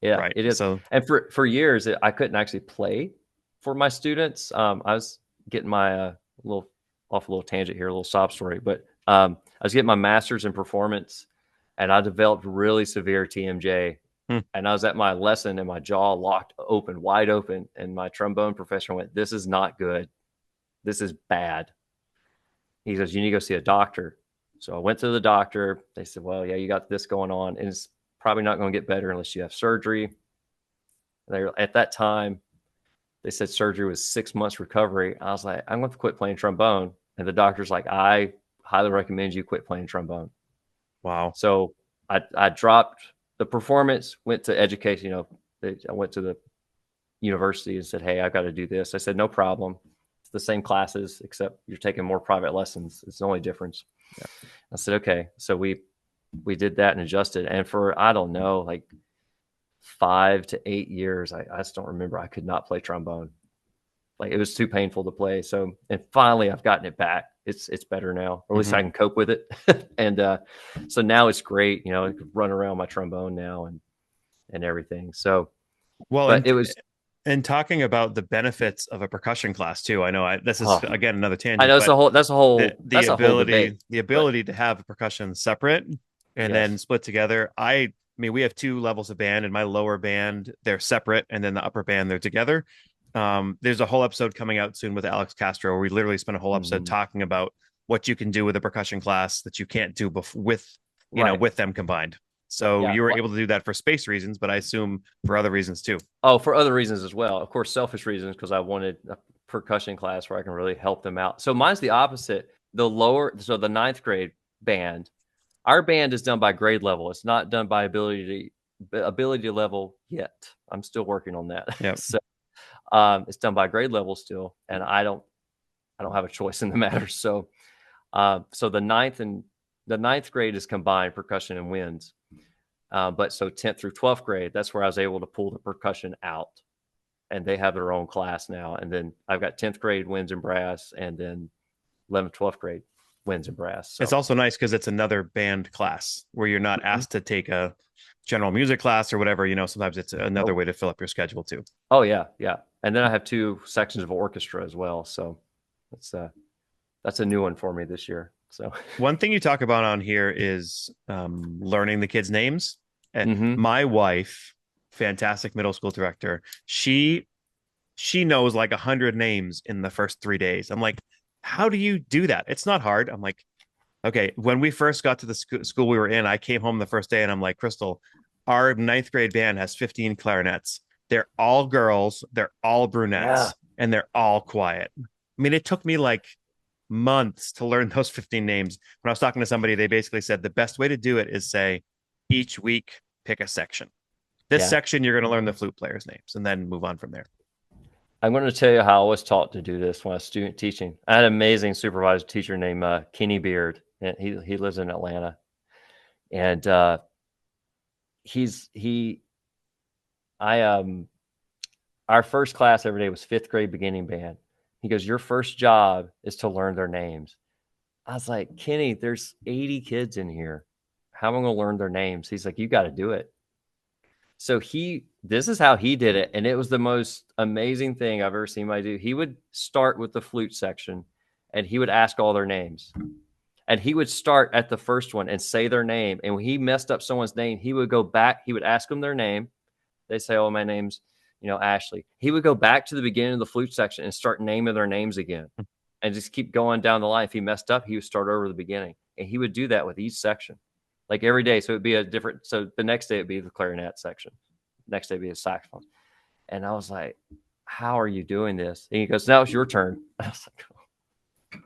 Yeah, right? it is. So, And for years, I couldn't actually play for my students. I was getting my little off a little tangent here, a little sob story, but I was getting my master's in performance, and I developed really severe TMJ. hmm. And I was at my lesson, and my jaw locked open, wide open, and my trombone professor went, "This is not good. This is bad." He goes, "You need to go see a doctor." So I went to the doctor. They said, "Well, yeah, you got this going on, and it's probably not going to get better unless you have surgery." At that time, they said surgery was 6 months recovery. I was like, I'm going to quit playing trombone. And the doctor's like, I highly recommend you quit playing trombone. Wow. So I dropped the performance, went to education. I went to the university and said, hey, I got to do this. I said, no problem. It's the same classes, except you're taking more private lessons. It's the only difference. Yeah. I said, okay. So we did that and adjusted. And for, I don't know, like 5 to 8 years, I just don't remember. I could not play trombone. Like it was too painful to play. So, and finally I've gotten it back. It's better now, or at least Mm-hmm. I can cope with it. And so now it's great. I can run around my trombone now and everything. So, Well, but it was, and talking about the benefits of a percussion class too. I know this is oh, again another I tangent, know but that's a whole debate. the But ability to have percussion separate and yes, then split together. I mean, we have two levels of band. In my lower band, they're separate, and then the upper band, they're together. There's a whole episode coming out soon with Alex Castro where we literally spent a whole episode Mhm. talking about what you can do with a percussion class that you can't do with, Right. with them combined. So Yeah. you were able to do that for space reasons, but I assume for other reasons too. Oh, for other reasons as well. Of course, selfish reasons because I wanted a percussion class where I can really help them out. So mine's the opposite. The ninth grade band, our band is done by grade level. It's not done by ability level yet. I'm still working on that. Yeah. So it's done by grade level still, and I don't have a choice in the matter. So so the ninth grade is combined percussion and winds. But so 10th through 12th grade, that's where I was able to pull the percussion out, and they have their own class now. And then I've got 10th grade winds and brass, and then 11th, 12th grade winds and brass. It's So also nice because it's another band class where you're not Mhm. asked to take a general music class or whatever. Sometimes it's another Nope. way to fill up your schedule too. Oh yeah, yeah. And then I have two sections of orchestra as well. So that's a new one for me this year. So One thing you talk about on here is learning the kids' names. hmm My wife, fantastic middle school director, she knows like 100 names in the first 3 days. I'm like, how do you do that? It's not hard. I'm like, okay. When we first got to the school we were in, I came home the first day and I'm like, Crystal, our ninth grade band has 15 clarinets. They're all girls, they're all yeah, brunettes, and they're all quiet. I mean, it took me like months to learn those 15 names. When I was talking to somebody, they basically said the best way to do it is say each week pick a section. This yeah. section you're going to learn the flute players' names and then move on from there. I'm going to tell you how I was taught to do this when I was student teaching. I had an amazing supervisor teacher named Kenny Beard, and he lives in Atlanta, and he's he I our first class every day was fifth grade beginning band. He goes, your first job is to learn their names. I was like, Kenny, there's 80 kids in here. How am I going to learn their names? He's like, you got to do it. So this is how he did it. And it was the most amazing thing I've ever seen somebody do. He would start with the flute section and he would ask all their names. And he would start at the first one and say their name. And when he messed up someone's name, he would go back, he would ask them their name. They say, oh, my name's, Ashley. He would go back to the beginning of the flute section and start naming their names again and just keep going down the line. If he messed up, he would start over the beginning. And he would do that with each section, like every day. So it'd be so the next day it'd be the clarinet section. Next day it'd be a saxophone. And I was like, how are you doing this? And he goes, now it's your turn. I was like, oh.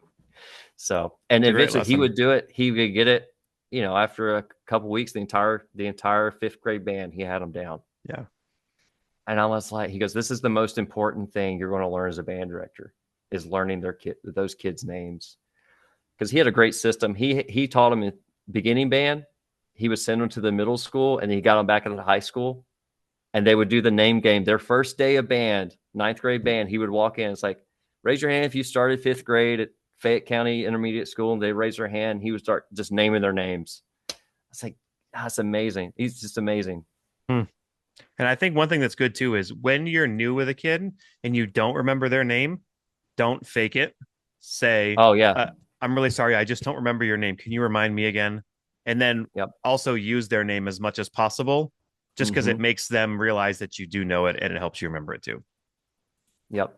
So, and It's a great eventually he lesson. would do it. He would get it, after a couple weeks, the entire fifth grade band, he had them down. Yeah. And I was like, he goes, this is the most important thing you're going to learn as a band director is learning those kids' names. Because he had a great system. He taught them in beginning band. He would send them to the middle school and he got them back into the high school. And they would do the name game. Their first day of band, ninth grade band, he would walk in. It's like, raise your hand if you started fifth grade at Fayette County Intermediate School. And they raise their hand. He would start just naming their names. I was like, that's amazing. He's just amazing. Hmm. And I think one thing that's good too is when you're new with a kid and you don't remember their name, don't fake it. Say, Oh, yeah. I'm really sorry. I just don't remember your name. Can you remind me again? And then Yep. also use their name as much as possible, just because it Mm-hmm. makes them realize that you do know it and it helps you remember it too. Yep.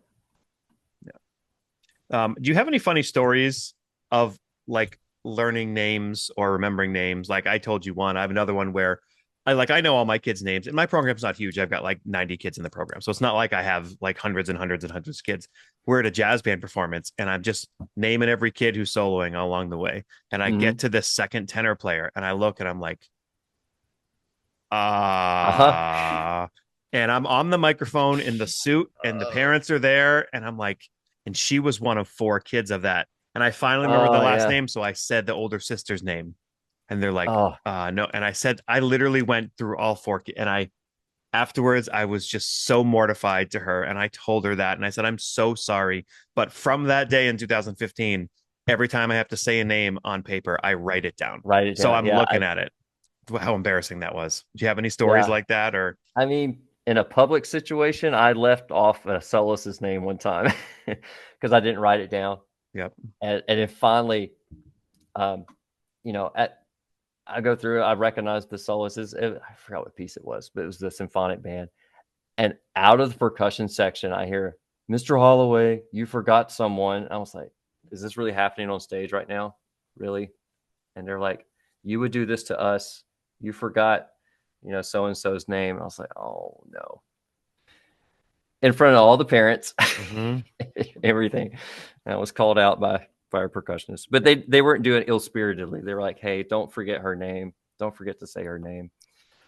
Do you have any funny stories of like learning names or remembering names? Like I told you one. I have another one where I know all my kids' names, and my program's not huge. I've got like 90 kids in the program, so it's not like I have like hundreds and hundreds and hundreds of kids. We're at a jazz band performance, and I'm just naming every kid who's soloing all along the way. And I Mm-hmm. get to this second tenor player, and I look, and I'm like, Uh-huh. ah. And I'm on the microphone in the suit, and the parents are there, and I'm like, and she was one of four kids of that. And I finally remembered the Oh, last yeah. name, so I said the older sister's name, and they're like, Oh, no. And I said, I literally went through all four, and afterwards, I was just so mortified to her, and I told her that, and I said, I'm so sorry, but from that day in 2015, every time I have to say a name on paper, I write it down. write it So down. I'm Yeah. looking at it. How embarrassing that was. Do you have any stories Yeah. like that, or? I mean, in a public situation, I left off a soloist's name one time because I didn't write it down. Yep. And then finally, um, you know, at I go through, I recognize the soloists. I forgot what piece it was, but it was the symphonic band. And out of the percussion section, I hear, Mr. Holloway, you forgot someone. I was like, is this really happening on stage right now? Really? And they're like, you would do this to us. You forgot, so and so's name. I was like, oh no. In front of all the parents, Mm-hmm. everything. And I was called out by our percussionists, but they weren't doing it ill spiritedly. They were like, hey, don't forget her name. Don't forget to say her name.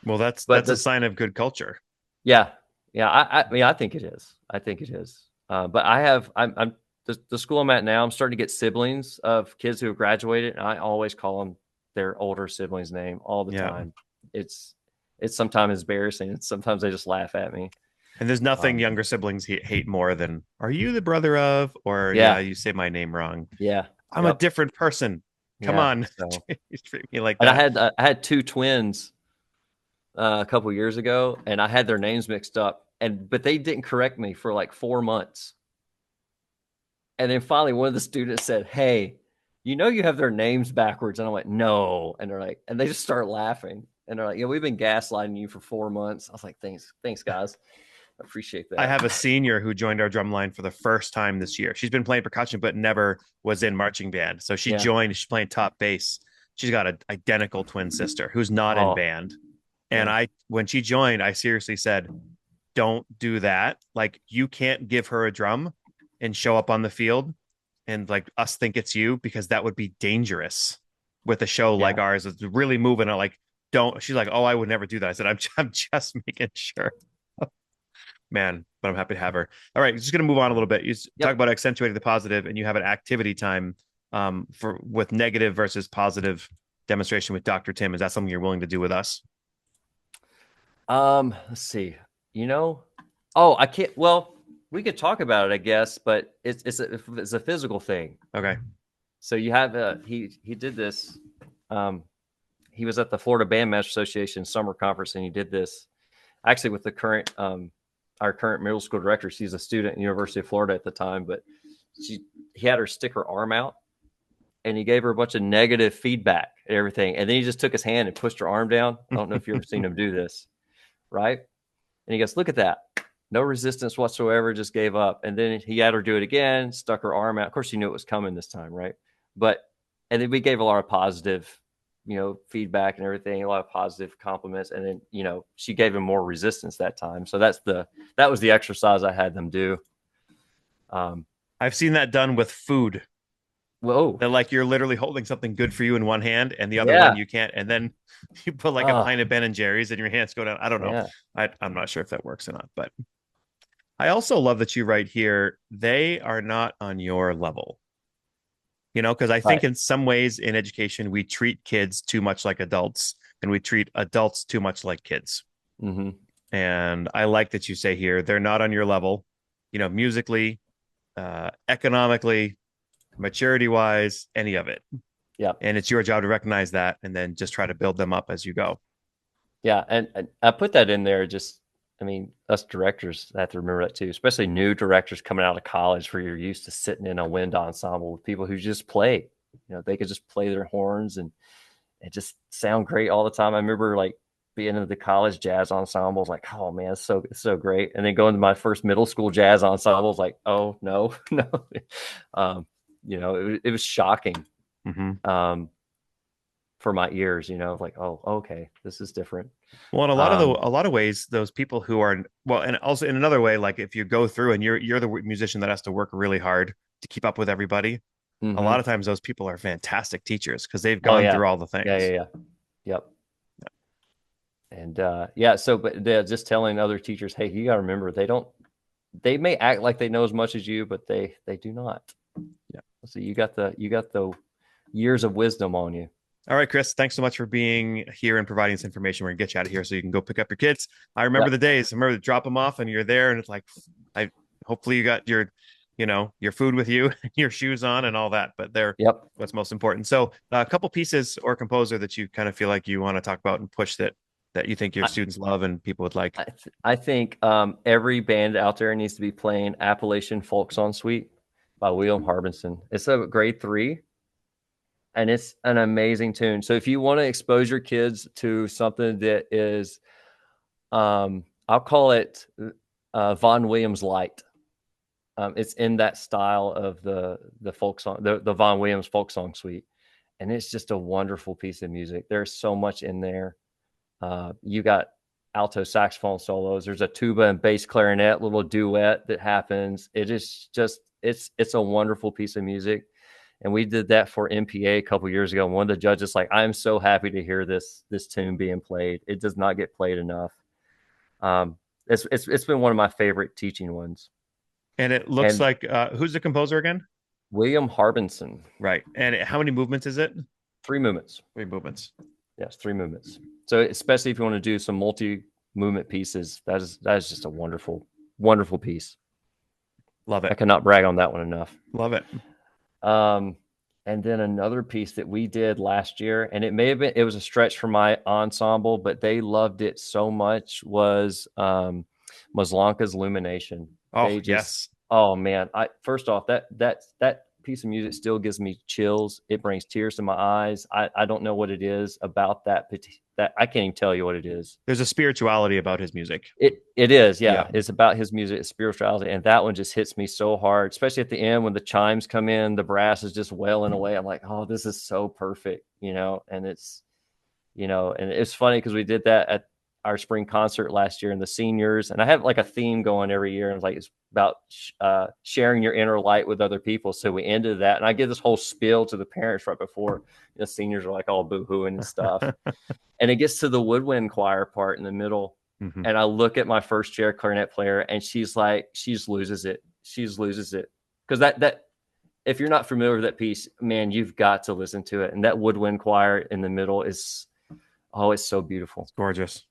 Well, that's But a sign of good culture. yeah, yeah. I mean, I think it is. I think it is. But I'm the school I'm at now. I'm starting to get siblings of kids who have graduated, and I always call them their older sibling's name all the Yeah. time. It's sometimes embarrassing, and sometimes they just laugh at me. And there's nothing younger siblings hate more than, are you the brother of, or yeah, Yeah, you say my name wrong. yeah, I'm a yep, different person. Come yeah. on. So, You treat me like and that. I had two twins a couple years ago, and I had their names mixed up, but they didn't correct me for like 4 months. And then finally, one of the students said, "Hey, you have their names backwards." And I went, "No." And they're like, and they just start laughing. And they're like, "Yeah, we've been gaslighting you for 4 months." I was like, "Thanks, guys. I appreciate I that." have a senior who joined our drum line for the first time this year. She's been playing percussion, but never was in marching band. So she Yeah. joined, she's playing top bass. She's got an identical twin sister who's not in Oh, band. And yeah. when she joined, I seriously said, don't do that. Like, you can't give her a drum and show up on the field and like us think it's you, because that would be dangerous with a show like Yeah. ours. It's really moving. I like, don't. She's like, oh, I would never do that. I said, I'm just making sure, man. But I'm happy to have her. All right, just gonna move on a little bit. You talk Yep. about accentuating the positive, and you have an activity time for with negative versus positive demonstration with Dr. Tim. Is that something you're willing to do with us? Let's see. You know, oh, I can't. Well, we could talk about it, I guess, but it's a physical thing. Okay. So you have he did this. Um, he was at the Florida Bandmaster Association summer conference, and he did this actually with the current our current middle school director. She's a student at University of Florida at the time, but he had her stick her arm out, and he gave her a bunch of negative feedback and everything, and then he just took his hand and pushed her arm down. I don't know if you've ever seen him do this, right? And he goes, "Look at that." No resistance whatsoever, just gave up. And then he had her do it again, stuck her arm out. Of course, she knew it was coming this time, right? But, and then we gave a lot of positive, feedback and everything, a lot of positive compliments. And then, she gave him more resistance that time. So that was the exercise I had them do. I've seen that done with food. Whoa. That like you're literally holding something good for you in one hand and the other one Yeah. you can't, and then you put like a Oh, pint of Ben and Jerry's and your hands go down. I don't know. yeah. I'm not sure if that works or not, but I also love that you write here, they are not on your level. Because I think Right. in some ways in education, we treat kids too much like adults and we treat adults too much like kids. Mm-hmm. And I like that you say here, they're not on your level, musically, economically, maturity wise, any of it. Yeah. And it's your job to recognize that and then just try to build them up as you go. Yeah. And I put that in there just, I mean, us directors have to remember that too, especially new directors coming out of college where you're used to sitting in a wind ensemble with people who just play. They could just play their horns and it just sound great all the time. I remember like being in the college jazz ensembles, like, oh man, it's so great. And then going to my first middle school jazz ensembles, like, oh no, no. It was shocking. Mm-hmm. For my ears, like, oh, okay, this is different. Well, in a lot of ways, those people who are well, and also in another way, like if you go through and you're the musician that has to work really hard to keep up with everybody, a Mm-hmm. lot of times those people are fantastic teachers because they've Oh gone yeah, through all the yeah, yeah, things. yeah, yep. And yeah, so but they're just telling other teachers, hey, you got to remember, they may act like they know as much as you, but they do not. Yeah. So you got the years of wisdom on you. All right, Chris, thanks so much for being here and providing this information. We're gonna get you out of here so you can go pick up your kids. I remember Yep. the days. I remember to drop them off and you're there, and it's like, I hopefully you got your food with you, your shoes on, and all that. But they're Yep. what's most important. So, a couple pieces or composer that you kind of feel like you want to talk about and push that you think your I, students love and people would like. I think every band out there needs to be playing Appalachian Folk Song Suite by William Harbinson. It's a grade 3. and it's an amazing tune. So if you want to expose your kids to something that is, I'll call it Vaughan Williams light. It's in that style of the folk song, the Vaughan Williams folk song suite, and it's just a wonderful piece of music. There's so much in there. You got alto saxophone solos. There's a tuba and bass clarinet little duet that happens. It is just it's a wonderful piece of music. And we did that for MPA a couple years ago. And one of the judges like, I'm so happy to hear this tune being played. It does not get played enough. It's been one of my favorite teaching ones. And it looks like who's the composer again? William Harbinson. Right. And how many movements is it? 3 movements. 3 movements. Yes, 3 movements. So especially if you want to do some multi-movement pieces, that is just a wonderful, wonderful piece. Love it. I cannot brag on that one enough. Love it. And then another piece that we did last year, and it was a stretch for my ensemble, but they loved it so much, was Maslanka's Illumination. Oh, yes. Oh man. First off, that piece of music still gives me chills. It brings tears to my eyes. I don't know what it is about that I can't even tell you what it is. There's a spirituality about his music. It is, yeah. It's about his music, it's spirituality, and that one just hits me so hard, especially at the end when the chimes come in, the brass is just wailing away. I'm like, oh, this is so perfect, and it's, and it's funny because we did that at our spring concert last year and the seniors, and I have like a theme going every year, and it's about sharing your inner light with other people. So we ended that, and I give this whole spiel to the parents right before the seniors are like all boo-hooing and stuff. And it gets to the woodwind choir part in the middle. Mm-hmm. And I look at my first chair clarinet player, and she's like, she just loses it. Because that if you're not familiar with that piece, man, you've got to listen to it. And that woodwind choir in the middle is, it's so beautiful. It's gorgeous.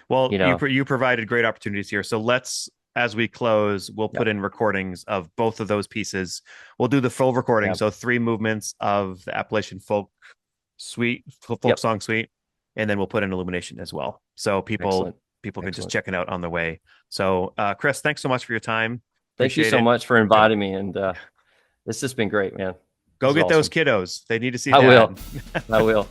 Well, you provided great opportunities here. So let's, as we close, we'll put in recordings of both of those pieces. We'll do the full recording. Yep. So 3 movements of the Appalachian folk suite, folk song suite. And then we'll put in Illumination as well. So people can just check it out on the way. So Chris, thanks so much for your time. Thank you so much for inviting me. And it's just been great, man. Go get those kiddos. They need to see I will.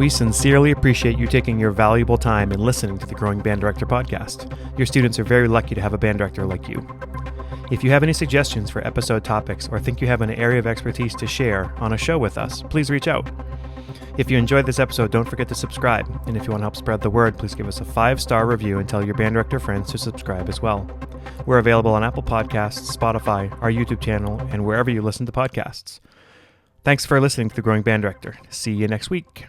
We sincerely appreciate you taking your valuable time and listening to the Growing Band Director podcast. Your students are very lucky to have a band director like you. If you have any suggestions for episode topics or think you have an area of expertise to share on a show with us, please reach out. If you enjoyed this episode, don't forget to subscribe. And if you want to help spread the word, please give us a 5-star review and tell your band director friends to subscribe as well. We're available on Apple Podcasts, Spotify, our YouTube channel, and wherever you listen to podcasts. Thanks for listening to The Growing Band Director. See you next week.